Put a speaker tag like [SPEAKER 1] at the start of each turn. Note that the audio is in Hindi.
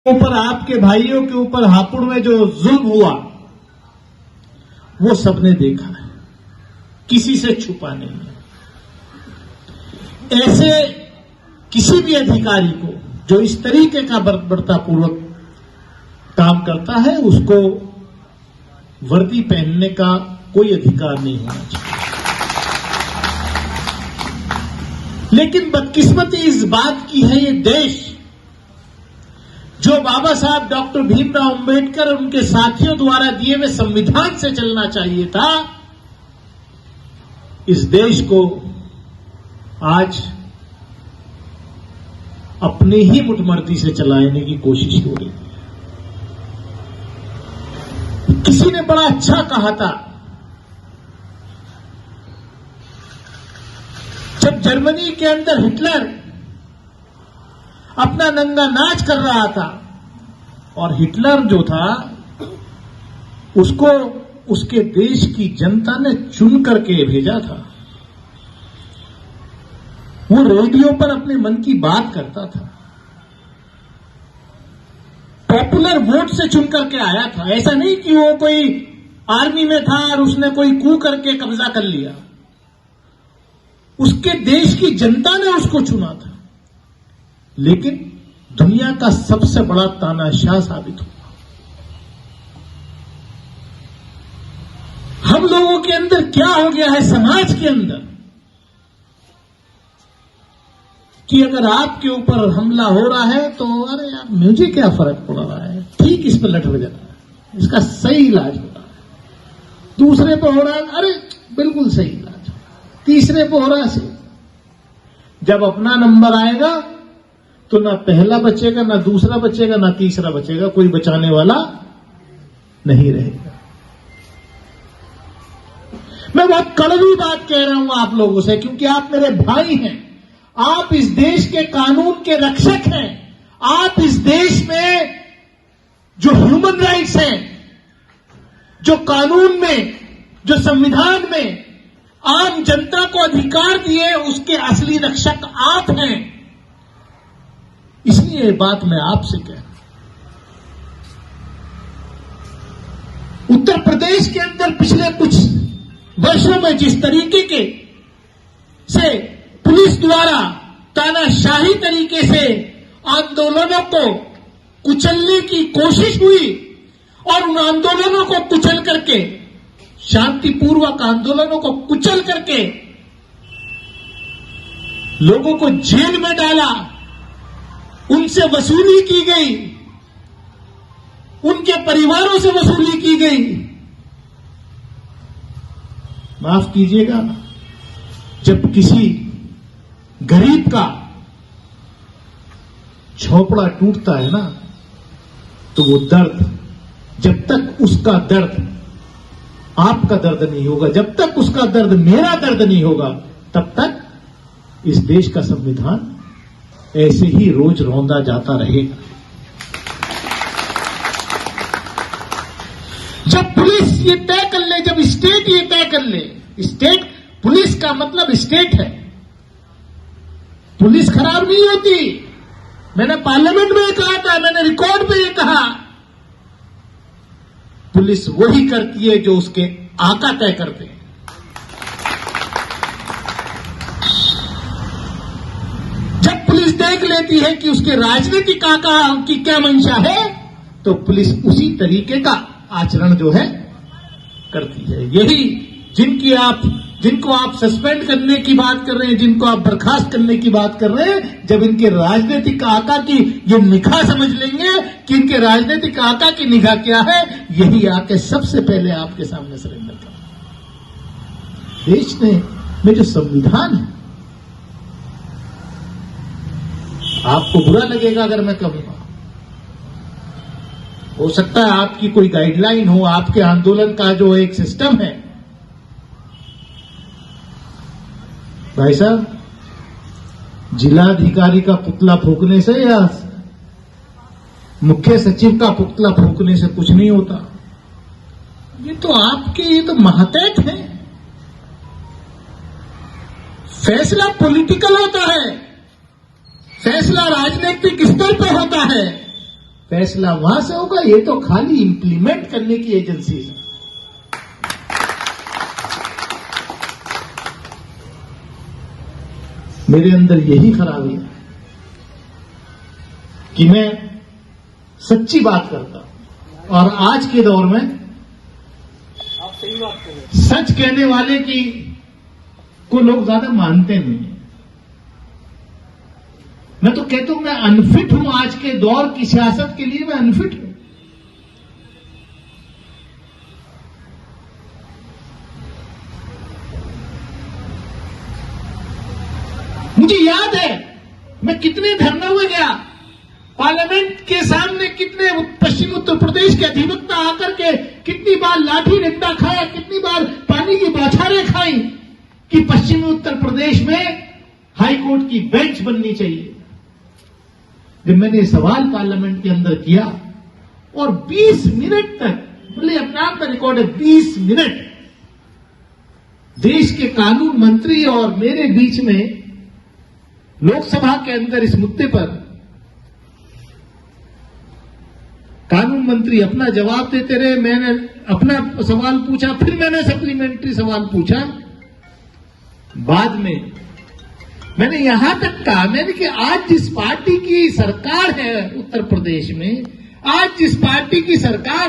[SPEAKER 1] ऊपर, आपके भाइयों के ऊपर हापुड़ में जो जुल्म हुआ वो सबने देखा है, किसी से छुपा नहीं है। ऐसे किसी भी अधिकारी को जो इस तरीके का बर्बरतापूर्वक काम करता है उसको वर्दी पहनने का कोई अधिकार नहीं होना चाहिए। लेकिन बदकिस्मती इस बात की है, ये देश जो बाबा साहब डॉक्टर भीमराव अंबेडकर और उनके साथियों द्वारा दिए हुए संविधान से चलना चाहिए था, इस देश को आज अपनी ही मुठमर्जी से चलाने की कोशिश हो रही है। किसी ने बड़ा अच्छा कहा था, जब जर्मनी के अंदर हिटलर अपना नंगा नाच कर रहा था और हिटलर जो था उसको उसके देश की जनता ने चुन करके भेजा था। वो रेडियो पर अपने मन की बात करता था, पॉपुलर वोट से चुन करके आया था। ऐसा नहीं कि वो कोई आर्मी में था और उसने कोई कू करके कब्जा कर लिया। उसके देश की जनता ने उसको चुना था, लेकिन दुनिया का सबसे बड़ा तानाशाह साबित हुआ। हम लोगों के अंदर क्या हो गया है, समाज के अंदर, कि अगर आपके ऊपर हमला हो रहा है तो अरे यार मुझे क्या फर्क पड़ रहा है, ठीक इस पर लट हो जाना है, इसका सही इलाज हो रहा है। दूसरे पर हो रहा है, अरे बिल्कुल सही इलाज। तीसरे पर हो रहा है सही। जब अपना नंबर आएगा तो ना पहला बचेगा, ना दूसरा बचेगा, ना तीसरा बचेगा, कोई बचाने वाला नहीं रहेगा। मैं बहुत कड़वी बात कह रहा हूं आप लोगों से, क्योंकि आप मेरे भाई हैं, आप इस देश के कानून के रक्षक हैं, आप इस देश में जो ह्यूमन राइट्स हैं, जो कानून में, जो संविधान में आम जनता को अधिकार दिए, उसके असली रक्षक आप हैं। इसलिए ये बात मैं आपसे कह रहा हूं। उत्तर प्रदेश के अंदर पिछले कुछ वर्षों में जिस तरीके के से पुलिस द्वारा तानाशाही तरीके से आंदोलनों को कुचलने की कोशिश हुई और उन आंदोलनों को कुचल करके, शांतिपूर्वक आंदोलनों को कुचल करके लोगों को जेल में डाला, उनसे वसूली की गई, उनके परिवारों से वसूली की गई। माफ कीजिएगा, जब किसी गरीब का झोपड़ा टूटता है ना, तो वो दर्द, जब तक उसका दर्द आपका दर्द नहीं होगा, जब तक उसका दर्द मेरा दर्द नहीं होगा, तब तक इस देश का संविधान ऐसे ही रोज रौंदा जाता रहेगा। जब पुलिस ये तय कर ले, जब स्टेट ये तय कर ले, स्टेट, पुलिस का मतलब स्टेट है, पुलिस खराब नहीं होती। मैंने पार्लियामेंट में कहा था, मैंने रिकॉर्ड पे ये कहा, पुलिस वही करती है जो उसके आका तय करते हैं। जब पुलिस देख लेती है कि उसके राजनीतिक आका की क्या मंशा है, तो पुलिस उसी तरीके का आचरण जो है करती है। यही जिनको आप सस्पेंड करने की बात कर रहे हैं, जिनको आप बर्खास्त करने की बात कर रहे हैं, जब इनके राजनीतिक आका की ये निगाह समझ लेंगे कि इनके राजनीतिक आका की निगाह क्या है, यही आके सबसे पहले आपके सामने सरेंडर कर। देश में जो संविधान है, आपको बुरा लगेगा अगर मैं कहूंगा, हो सकता है आपकी कोई गाइडलाइन हो, आपके आंदोलन का जो एक सिस्टम है। भाई साहब, जिलाधिकारी का पुतला फूंकने से या मुख्य सचिव का पुतला फूंकने से कुछ नहीं होता। ये तो मातहत है। फैसला पॉलिटिकल होता है, फैसला राजनीतिक स्तर पर होता है, फैसला वहां से होगा, ये तो खाली इंप्लीमेंट करने की एजेंसी है। मेरे अंदर यही खराबी है कि मैं सच्ची बात करता हूं, और आज के दौर में
[SPEAKER 2] आप सही बात कर रहे हैं।
[SPEAKER 1] सच कहने वाले की को लोग ज्यादा मानते नहीं हैं। मैं तो कहता हूं मैं अनफिट हूं, आज के दौर की सियासत के लिए मैं अनफिट हूं। मुझे याद है मैं कितने धरनों में गया, पार्लियामेंट के सामने कितने पश्चिम उत्तर प्रदेश के अधिवक्ता आकर के कितनी बार लाठी डंडा खाया, कितनी बार पानी की बौछारें खाई कि पश्चिमी उत्तर प्रदेश में हाई कोर्ट की बेंच बननी चाहिए। जब मैंने सवाल पार्लियामेंट के अंदर किया और 20 मिनट तक, बोले अपने आप का रिकॉर्ड है, 20 मिनट देश के कानून मंत्री और मेरे बीच में लोकसभा के अंदर इस मुद्दे पर कानून मंत्री अपना जवाब देते रहे, मैंने अपना सवाल पूछा, फिर मैंने सप्लीमेंट्री सवाल पूछा। बाद में मैंने यहां तक कहा, मैंने कि आज जिस पार्टी की सरकार है उत्तर प्रदेश में, आज जिस पार्टी की सरकार